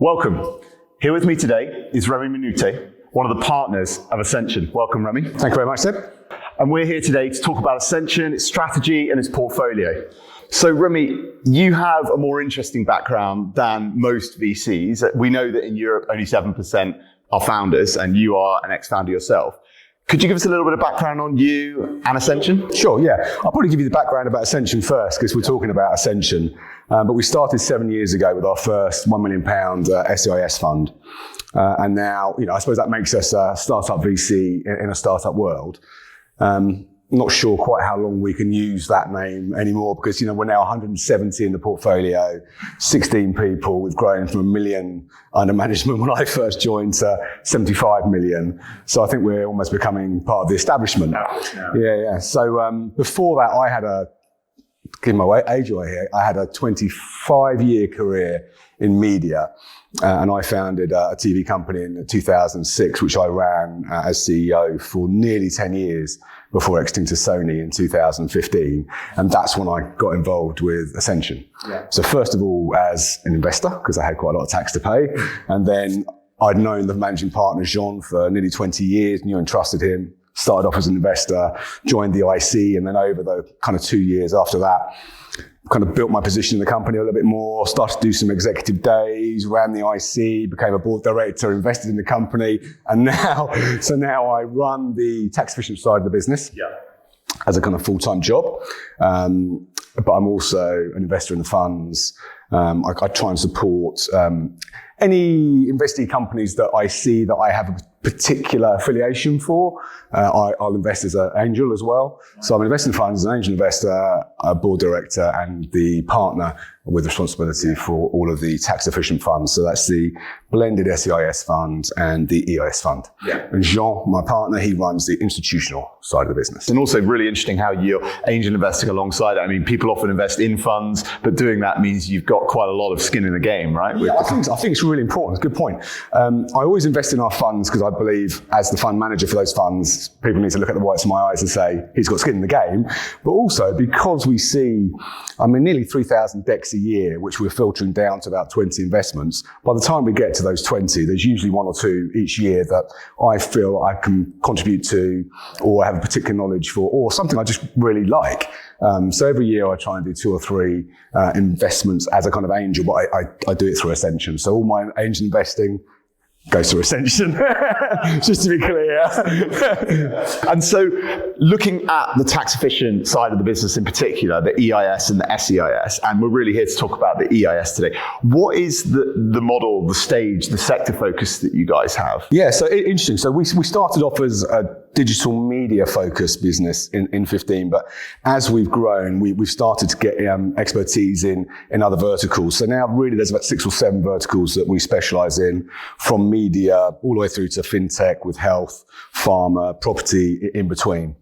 Welcome. Here with me today is Remy Minute, one of the partners of Ascension. Welcome, Remy. Thank you very much, Seb. And we're here today to talk about Ascension, its strategy and its portfolio. So Remy, you have a more interesting background than most VCs. We know that in Europe, only 7% are founders, and you are an ex-founder yourself. Could you give us a little bit of background on you and Ascension? Sure, yeah. I'll probably give you the background about Ascension first, because we're talking about Ascension. But we started 7 years ago with our first £1 million SEIS fund. And now, I suppose that makes us a startup VC in a startup world. Not sure quite how long we can use that name anymore because, we're now 170 in the portfolio, 16 people. We've grown from 1 million under management when I first joined to 75 million. So I think we're almost becoming part of the establishment. Yeah. So before that, I had give my age away here, I had a 25-year career in media. And I founded a TV company in 2006, which I ran as CEO for nearly 10 years before exiting to Sony in 2015. And that's when I got involved with Ascension. Yeah. So first of all, as an investor, because I had quite a lot of tax to pay. And then I'd known the managing partner, Jean, for nearly 20 years, knew and trusted him. Started off as an investor, joined the IC, and then over the kind of 2 years after that, kind of built my position in the company a little bit more, started to do some executive days, ran the IC, became a board director, invested in the company, and now I run the tax efficient side of the business as a kind of full-time job. But I'm also an investor in the funds. I try and support any investee companies that I see that I have a particular affiliation for. I'll invest as an angel as well. So I'm investing in funds as an angel investor, a board director, and the partner with responsibility for all of the tax efficient funds. So that's the blended SEIS fund and the EIS fund. Yeah. And Jean, my partner, he runs the institutional side of the business. And also really interesting how you're angel investing alongside it. I mean, people often invest in funds, but doing that means you've got quite a lot of skin in the game, right? Yeah, I think it's really important. It's a good point. I always invest in our funds because I believe as the fund manager for those funds, people need to look at the whites of my eyes and say, he's got skin in the game. But also because we see, nearly 3,000 decks a year, which we're filtering down to about 20 investments. By the time we get to those 20, there's usually one or two each year that I feel I can contribute to or have a particular knowledge for or something I just really like. So every year I try and do 2 or 3 investments as a kind of angel, but I do it through Ascension. So all my angel investing goes through Ascension, just to be clear. And so looking at the tax efficient side of the business in particular, the EIS and the SEIS, and we're really here to talk about the EIS today. What is the model, the stage, the sector focus that you guys have? Yeah, so interesting. So we started off as a digital media focused business in 15, but as we've grown, we've started to get expertise in other verticals. So now really there's about 6 or 7 verticals that we specialize in, from media all the way through to fintech with health, pharma, property in between.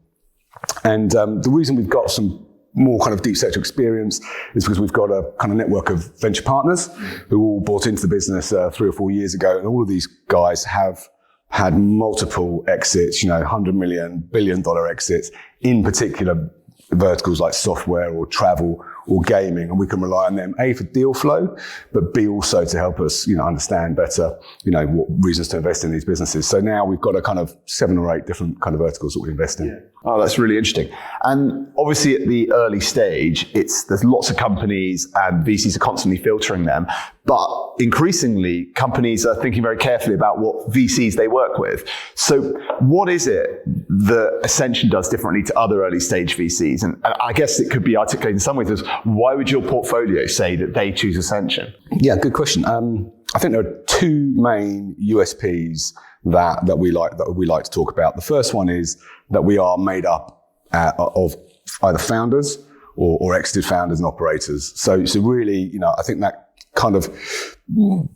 And the reason we've got some more kind of deep sector experience is because we've got a kind of network of venture partners who all bought into the business 3 or 4 years ago. And all of these guys have had multiple exits, $100 million, $1 billion exits in particular verticals like software or travel or gaming, and we can rely on them, A, for deal flow, but B, also to help us, understand better, what reasons to invest in these businesses. So now we've got a kind of 7 or 8 different kind of verticals that we invest in. Yeah. Oh, that's really interesting. And obviously at the early stage, there's lots of companies and VCs are constantly filtering them, but increasingly companies are thinking very carefully about what VCs they work with. So what is it that Ascension does differently to other early stage VCs? And I guess it could be articulated in some ways as, why would your portfolio say that they choose Ascension? Yeah, good question. I think there are 2 main USPs that we like to talk about. The first one is that we are made up of either founders or exited founders and operators. So really, I think that kind of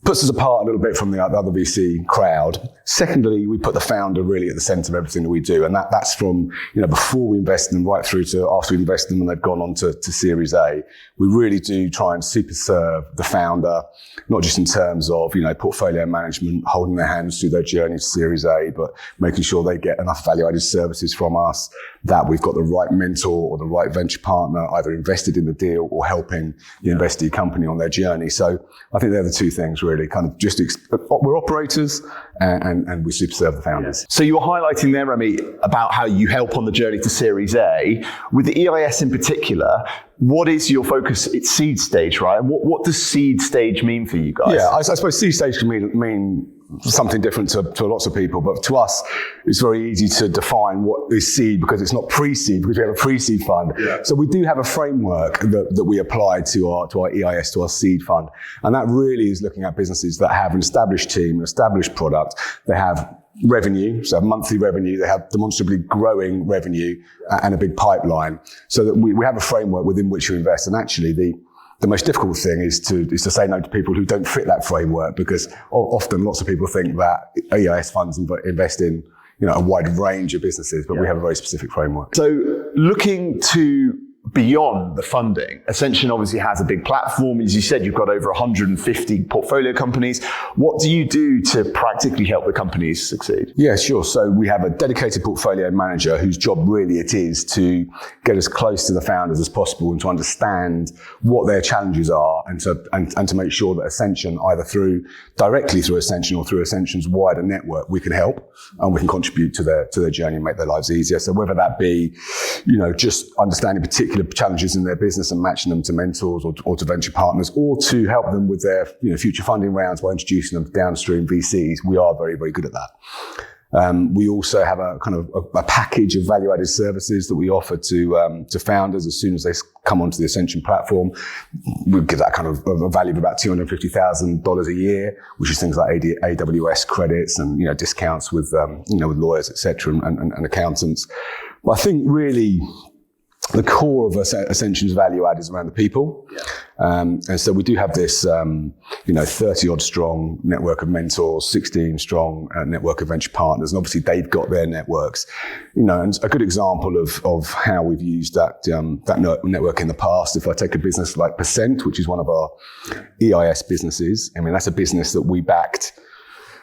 puts us apart a little bit from the other VC crowd. Secondly, we put the founder really at the center of everything that we do. And that's from, before we invest in them right through to after we invest in them and they've gone on to Series A. We really do try and super serve the founder, not just in terms of, portfolio management, holding their hands through their journey to Series A, but making sure they get enough value-added services from us, that we've got the right mentor or the right venture partner either invested in the deal or helping the investee company on their journey. So So I think they're the two things really, kind of just, we're operators and we super serve the founders. So you were highlighting there, Remy, about how you help on the journey to Series A. With the EIS in particular, what is your focus? It's seed stage, right? And what does seed stage mean for you guys? Yeah, I suppose seed stage can mean something different to lots of people, but to us, it's very easy to define what is seed because it's not pre-seed, because we have a pre-seed fund. Yeah. So we do have a framework that we apply to our EIS, to our seed fund. And that really is looking at businesses that have an established team, an established product. They have revenue, so monthly revenue, they have demonstrably growing revenue and a big pipeline. So that we have a framework within which to invest. And actually the most difficult thing is to say no to people who don't fit that framework, because often lots of people think that EIS funds invest in a wide range of businesses, but we have a very specific framework. So looking to beyond the funding, Ascension obviously has a big platform. As you said, you've got over 150 portfolio companies. What do you do to practically help the companies succeed? Yeah, sure. So we have a dedicated portfolio manager whose job really it is to get as close to the founders as possible and to understand what their challenges are and to make sure that Ascension, either directly through Ascension or through Ascension's wider network, we can help and we can contribute to their journey and make their lives easier. So whether that be, just understanding particular challenges in their business and matching them to mentors or to venture partners, or to help them with their future funding rounds by introducing them to downstream VCs, we are very, very good at that. We also have a kind of a package of value-added services that we offer to founders as soon as they come onto the Ascension platform. We give that kind of a value of about $250,000 a year, which is things like AWS credits and discounts with with lawyers, etc., and accountants. But I think really the core of Ascension's value add is around the people. Yeah. And so we do have this, 30 odd strong network of mentors, 16 strong network of venture partners. And obviously they've got their networks, and a good example of how we've used that network in the past. If I take a business like Percent, which is one of our EIS businesses, that's a business that we backed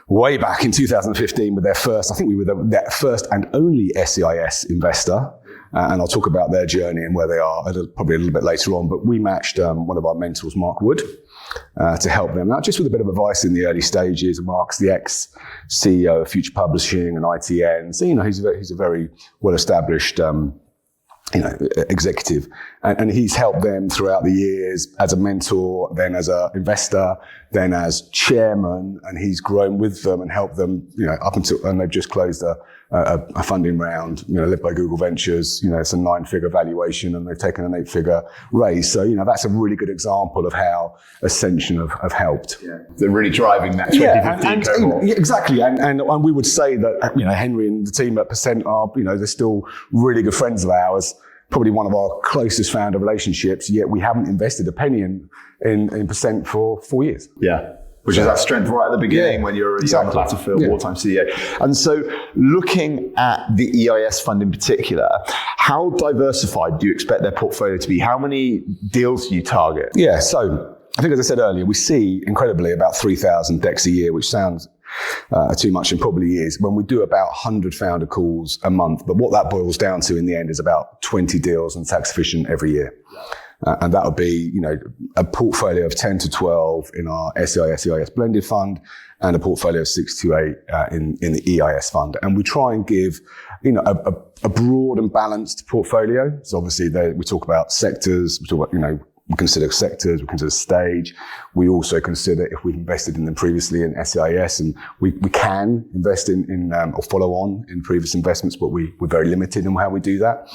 way back in 2015 with their first, I think we were their first and only SEIS investor. And I'll talk about their journey and where they are probably a little bit later on. But we matched one of our mentors, Mark Wood, to help them out, just with a bit of advice in the early stages. Mark's the ex-CEO of Future Publishing and ITN. So, he's a very well-established executive. And he's helped them throughout the years as a mentor, then as an investor, then as chairman, and he's grown with them and helped them, up until, and they've just closed a funding round, led by Google Ventures. It's a 9-figure valuation and they've taken an 8-figure raise. So, that's a really good example of how Ascension have helped. Yeah. They're really driving that 2015 cohort. Exactly. And we would say that, Henry and the team at Percent are, they're still really good friends of ours. Probably one of our closest founder relationships, yet we haven't invested a penny in Percent for 4 years. Yeah. Which is that strength right at the beginning when you're a young battlefield wartime CEO. And so looking at the EIS fund in particular, how diversified do you expect their portfolio to be? How many deals do you target? Yeah, so I think as I said earlier, we see incredibly about 3,000 decks a year, which sounds too much and probably is, when we do about 100 founder calls a month. But what that boils down to in the end is about 20 deals and tax efficient every year. And that would be, a portfolio of 10 to 12 in our SEIS blended fund and a portfolio of 6 to 8 in the EIS fund. And we try and give, a broad and balanced portfolio. So obviously we talk about sectors, we talk about, we consider sectors, we consider stage. We also consider if we've invested in them previously in SEIS, and we can invest in or follow on in previous investments, but we're very limited in how we do that.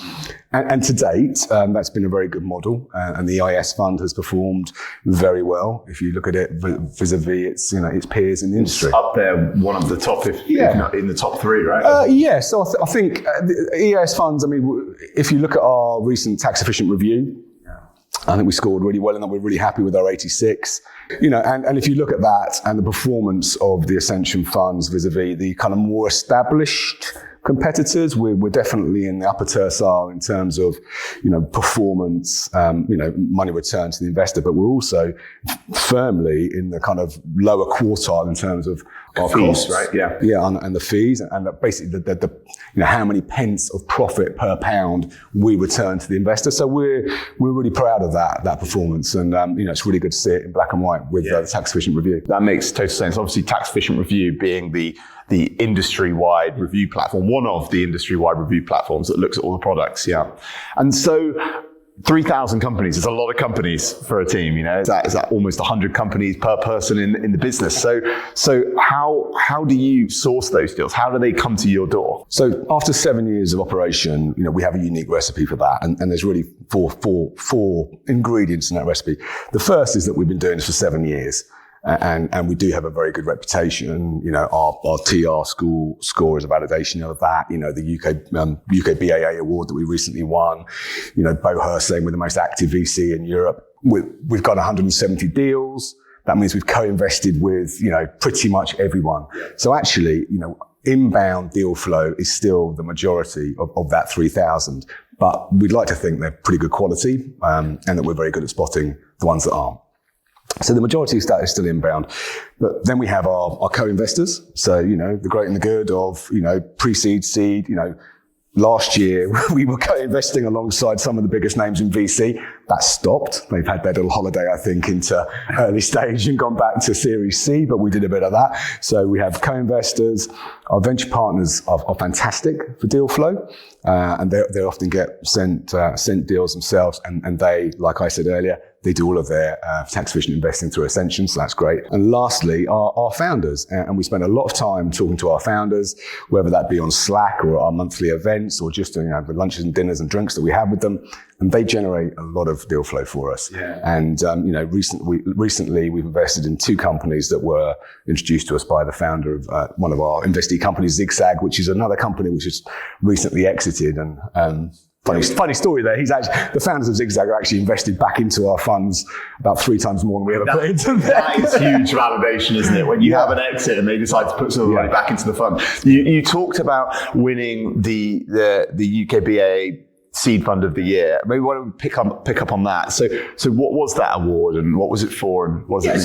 And to date, that's been a very good model, and the EIS fund has performed very well. If you look at it vis-a-vis its peers in the industry. It's up there, one of the top, if not in the top 3, right? So I think the EIS funds, if you look at our recent tax efficient review, I think we scored really well, and we're really happy with our 86. And if you look at that and the performance of the Ascension funds vis-a-vis the kind of more established competitors. We're definitely in the upper tercile in terms of, performance, money return to the investor, but we're also firmly in the kind of lower quartile in terms of our fees, costs, right? Yeah. Yeah, and the fees, and basically the how many pence of profit per pound we return to the investor. So we're really proud of that performance, and it's really good to see it in black and white with the tax efficient review. That makes total sense. Obviously, tax efficient review being the industry-wide review platform, one of the industry-wide review platforms that looks at all the products. Yeah, and so 3,000 companies is a lot of companies for a team. Is that almost 100 companies per person in the business? So how do you source those deals? How do they come to your door? So after 7 years of operation, we have a unique recipe for that, and there's really four ingredients in that recipe. The first is that we've been doing this for 7 years. And we do have a very good reputation. Our TR score is a validation of that. The UK BAA award that we recently won. BOHR saying we're the most active VC in Europe. We've got 170 deals. That means we've co-invested with, pretty much everyone. So actually, inbound deal flow is still the majority of that 3,000. But we'd like to think they're pretty good quality, and that we're very good at spotting the ones that aren't. So the majority of that is still inbound. But then we have our co-investors. So, the great and the good of, pre-seed, seed. Last year we were co-investing alongside some of the biggest names in VC. That stopped. They've had their little holiday, I think, into early stage and gone back to Series C, but we did a bit of that. So we have co-investors. Our venture partners are fantastic for deal flow. And they often get sent deals themselves. And they, like I said earlier, they do all of their tax-efficient investing through Ascension, so that's great. And lastly, our founders. And we spend a lot of time talking to our founders, whether that be on Slack or our monthly events or just the lunches and dinners and drinks that we have with them. And they generate a lot of deal flow for us. Yeah. And recently we've invested in 2 companies that were introduced to us by the founder of one of our investee companies, Zigzag, which is another company which has recently exited. And Funny story there. The founders of Zigzag are actually invested back into our funds about 3 times more than we ever put into them. That is huge validation, isn't it? When you have an exit and they decide to put some of the money back into the fund. You talked about winning the UK BAA Seed Fund of the Year. Maybe why don't we pick up on that? So what was that award and what was it for? And what was it?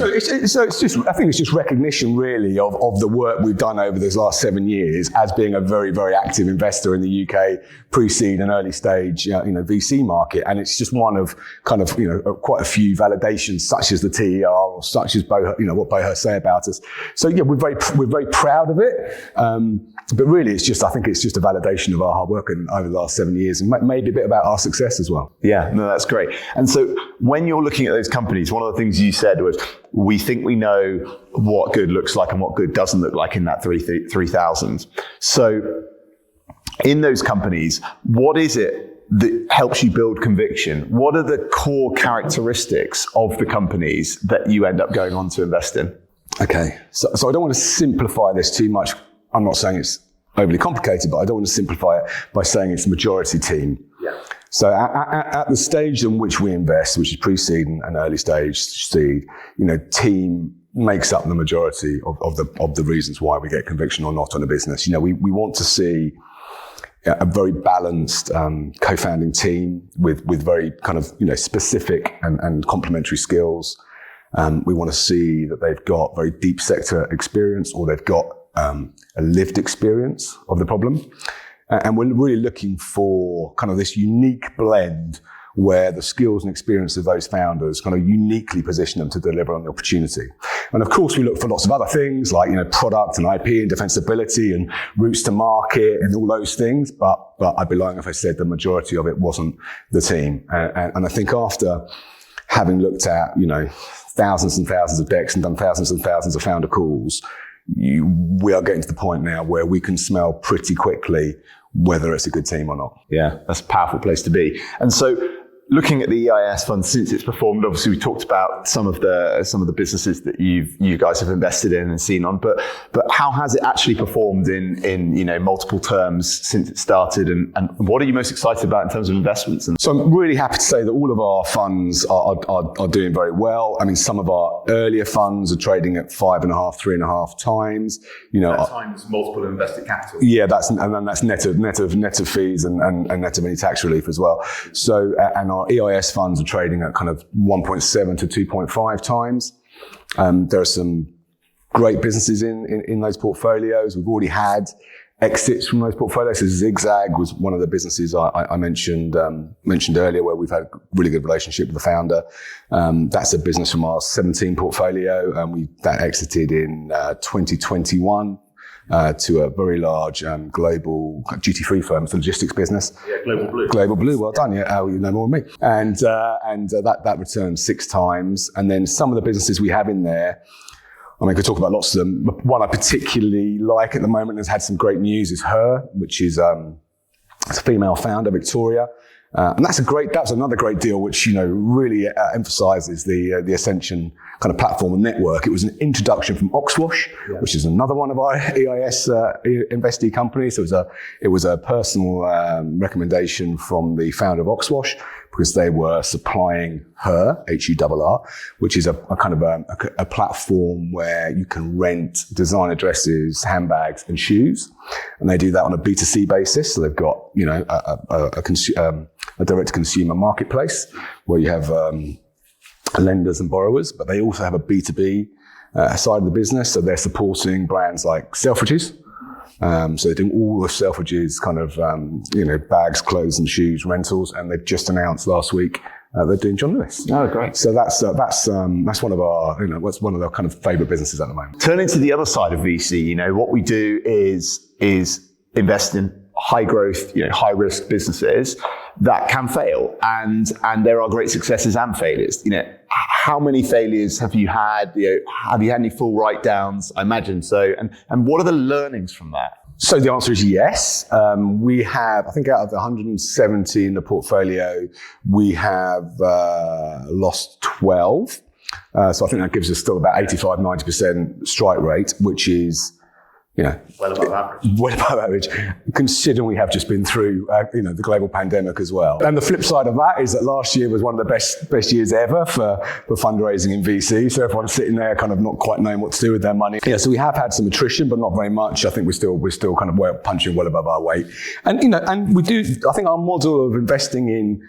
So it's just, I think it's just recognition really of the work we've done over those last 7 years as being a very, very active investor in the UK pre-seed and early stage, VC market. And it's just one of kind of, quite a few validations such as the TER or such as BOHR, what BOHR say about us. So yeah, we're very proud of it. But really I think it's just a validation of our hard work over the last 7 years and maybe a bit about our success as well. Yeah, no, that's great. And so when you're looking at those companies, one of the things you said was, we think we know what good looks like and what good doesn't look like in that 3,000. So in those companies, what is it that helps you build conviction? What are the core characteristics of the companies that you end up going on to invest in? Okay, so I don't want to simplify this too much. I'm not saying it's overly complicated, but I don't want to simplify it by saying it's majority team. Yeah. So at the stage in which we invest, which is pre-seed and early stage seed, team makes up the majority of the reasons why we get conviction or not on a business. We want to see a very balanced co-founding team with very kind of specific and complementary skills. We want to see that they've got very deep sector experience or they've got a lived experience of the problem. And we're really looking for kind of this unique blend where the skills and experience of those founders kind of uniquely position them to deliver on the opportunity. And of course, we look for lots of other things like, product and IP and defensibility and routes to market and all those things. But I'd be lying if I said the majority of it wasn't the team. And I think after having looked at, thousands and thousands of decks and done thousands and thousands of founder calls, we are getting to the point now where we can smell pretty quickly whether it's a good team or not. Yeah, that's a powerful place to be. And so looking at the EIS fund since it's performed, obviously we talked about some of the businesses that you guys have invested in and seen on, but how has it actually performed in multiple terms since it started, and what are you most excited about in terms of investments? So I'm really happy to say that all of our funds are doing very well. I mean, some of our earlier funds are trading at 5.5, 3.5 times. That times multiple invested capital. Yeah, that's net of fees and net of any tax relief as well. So and our EIS funds are trading at kind of 1.7 to 2.5 times. There are some great businesses in those portfolios. We've already had exits from those portfolios. So Zigzag was one of the businesses I mentioned earlier, where we've had a really good relationship with the founder. That's a business from our 17 portfolio, and that exited in 2021. To a very large global duty-free firm, it's a logistics business. Yeah, Global Blue. Global Blue, well done. Yeah, you know more than me. And that returned 6 times. And then some of the businesses we have in there, I mean, I could talk about lots of them. One I particularly like at the moment has had some great news is Her, which is it's a female founder, Victoria. And that's another great deal, which, really emphasizes the Ascension kind of platform and network. It was an introduction from Oxwash, which is another one of our EIS investee companies. So it was a personal recommendation from the founder of Oxwash, because they were supplying Her, HURR, which is a kind of a platform where you can rent designer dresses, handbags, and shoes. And they do that on a B2C basis. So they've got, a direct-to-consumer marketplace where you have lenders and borrowers, but they also have a B2B side of the business. So they're supporting brands like Selfridges. So they're doing all of Selfridges kind of, bags, clothes and shoes rentals. And they've just announced last week they're doing John Lewis. Oh, great. So that's one of our, that's one of our kind of favorite businesses at the moment. Turning to the other side of VC, what we do is invest in high growth, high risk businesses that can fail, and there are great successes and failures. How many failures have you had? Have you had any full write downs? I imagine so. And what are the learnings from that? So the answer is yes. We have, I think out of the 170 in the portfolio, we have lost 12. So I think that gives us still about 85, 90% strike rate, which is, well above average. Well above average, considering we have just been through, the global pandemic as well. And the flip side of that is that last year was one of the best years ever for fundraising in VC. So everyone's sitting there kind of not quite knowing what to do with their money. Yeah, so we have had some attrition, but not very much. I think we're still kind of punching well above our weight. And, and we do, I think our model of investing in,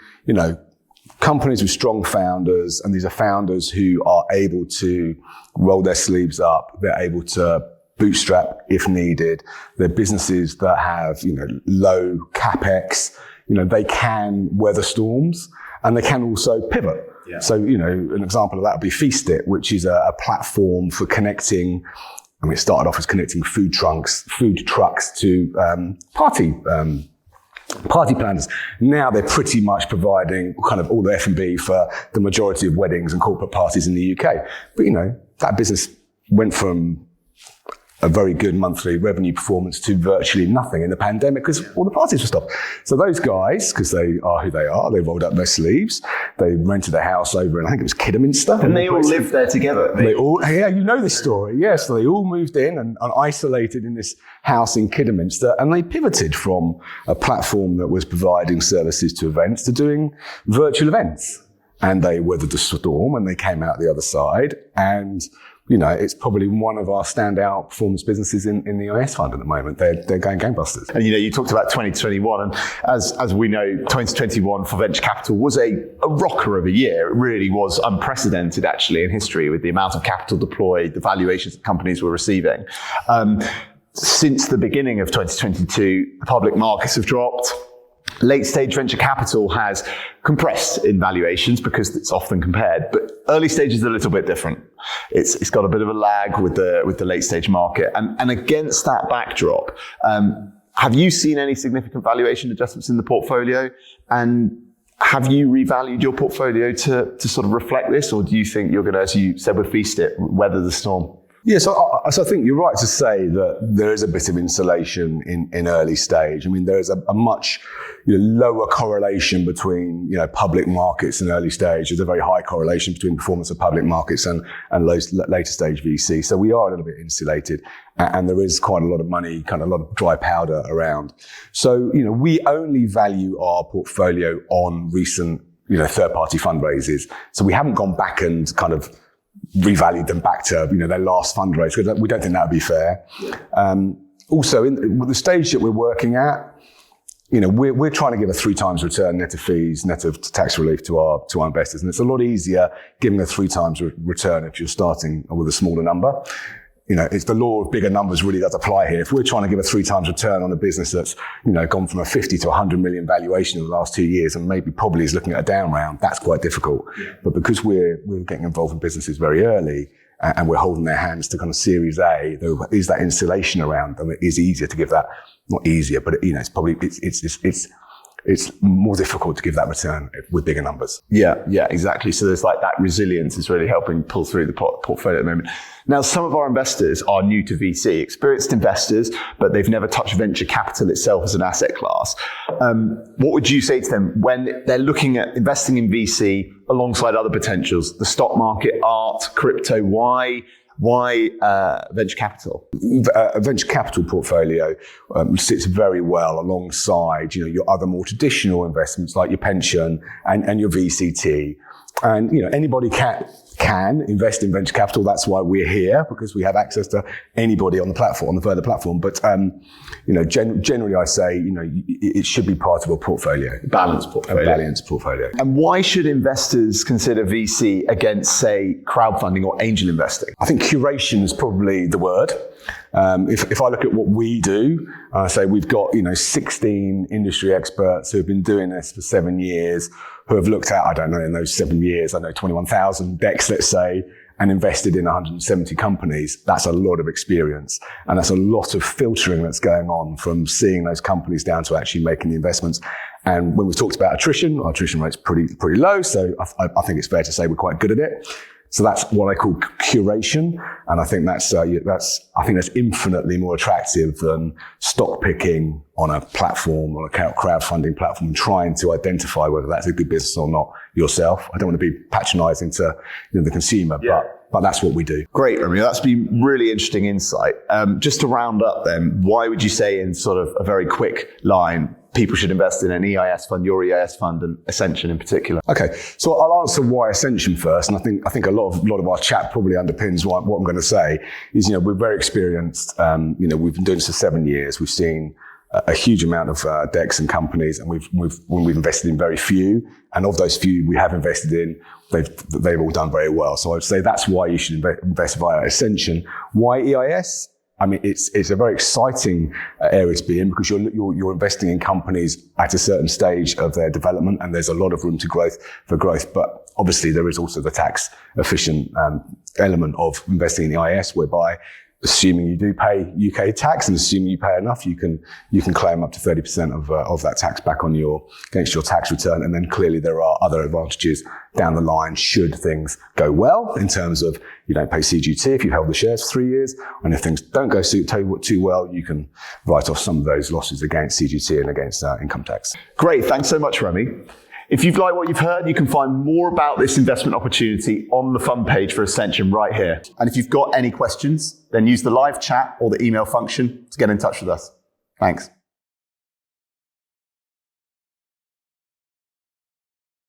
companies with strong founders, and these are founders who are able to roll their sleeves up. They're able to bootstrap if needed. They're businesses that have, low capex. They can weather storms, and they can also pivot. Yeah. So, an example of that would be Feast It, which is a platform for connecting. I mean, it started off as connecting food trucks to party planners. Now they're pretty much providing kind of all the F&B for the majority of weddings and corporate parties in the UK. But, that business went from a very good monthly revenue performance to virtually nothing in the pandemic because all the parties were stopped. So those guys, because they are who they are, they rolled up their sleeves. They rented a house over in, I think it was Kidderminster. And they all lived there together. You know this story. Yes, so they all moved in and isolated in this house in Kidderminster, and they pivoted from a platform that was providing services to events to doing virtual events. And they weathered the storm and they came out the other side, and it's probably one of our standout performance businesses in the EIS fund at the moment. They're going gangbusters. And you talked about 2021, and as we know, 2021 for venture capital was a rocker of a year. It really was unprecedented actually in history with the amount of capital deployed, the valuations that companies were receiving. Since the beginning of 2022, the public markets have dropped. Late stage venture capital has compressed in valuations because it's often compared, but early stage is a little bit different. It's got a bit of a lag with the late stage market. And against that backdrop, have you seen any significant valuation adjustments in the portfolio? And have you revalued your portfolio to sort of reflect this? Or do you think you're going to, as you said with Feast It, weather the storm? Yeah, so I think you're right to say that there is a bit of insulation in early stage. I mean, there is a much, lower correlation between, public markets and early stage. There's a very high correlation between performance of public markets and later stage VC. So we are a little bit insulated, and there is quite a lot of money, kind of a lot of dry powder around. So, we only value our portfolio on recent, third-party fundraisers. So we haven't gone back and kind of revalued them back to, their last fundraise. We don't think that would be fair. Also, with the stage that we're working at, we're trying to give a 3 times return net of fees, net of tax relief to our investors. And it's a lot easier giving a 3 times return if you're starting with a smaller number. It's the law of bigger numbers really does apply here. If we're trying to give a 3 times return on a business that's, gone from a 50 to 100 million valuation in the last 2 years and maybe probably is looking at a down round, that's quite difficult. Yeah. But because we're getting involved in businesses very early and we're holding their hands to kind of Series A, there is that insulation around them. It is easier to give that, not easier, but it's probably, it's more difficult to give that return with bigger numbers. Yeah, exactly. So there's like that resilience is really helping pull through the portfolio at the moment. Now, some of our investors are new to VC, experienced investors, but they've never touched venture capital itself as an asset class. What would you say to them when they're looking at investing in VC alongside other potentials, the stock market, art, crypto? Why venture capital? A venture capital portfolio sits very well alongside, your other more traditional investments like your pension and your VCT. And, anybody can invest in venture capital. That's why we're here, because we have access to anybody on the platform, on the further platform. But, generally I say, it should be part of a portfolio. A balanced portfolio. And why should investors consider VC against, say, crowdfunding or angel investing? I think curation is probably the word. If I look at what we do, say we've got, 16 industry experts who have been doing this for 7 years, who have looked at, I don't know, in those 7 years, 21,000 decks, let's say, and invested in 170 companies. That's a lot of experience. And that's a lot of filtering that's going on from seeing those companies down to actually making the investments. And when we've talked about attrition, our attrition rate's pretty low. So I think it's fair to say we're quite good at it. So that's what I call curation, and I think that's infinitely more attractive than stock picking on a platform or a crowdfunding platform and trying to identify whether that's a good business or not yourself. I don't want to be patronising to the consumer, but that's what we do. Great, Remy. That's been really interesting insight. Just to round up, then, why would you say, in sort of a very quick line, people should invest in an EIS fund, your EIS fund, and Ascension in particular? Okay, so I'll answer why Ascension first, and I think a lot of our chat probably underpins what I'm going to say. Is we're very experienced. We've been doing this for 7 years. We've seen a huge amount of decks and companies, and we've invested in very few. And of those few we have invested in, they've all done very well. So I'd say that's why you should invest via Ascension. Why EIS? I mean, it's a very exciting area to be in, because you're investing in companies at a certain stage of their development, and there's a lot of room to growth. But obviously there is also the tax efficient element of investing in the EIS, whereby, assuming you do pay UK tax and assuming you pay enough, you can claim up to 30% of that tax back against your tax return. And then clearly there are other advantages down the line should things go well, in terms of you don't pay CGT if you held the shares for 3 years. And if things don't go too well, you can write off some of those losses against CGT and against income tax. Great. Thanks so much, Remy. If you've liked what you've heard, you can find more about this investment opportunity on the fund page for Ascension right here. And if you've got any questions, then use the live chat or the email function to get in touch with us. Thanks.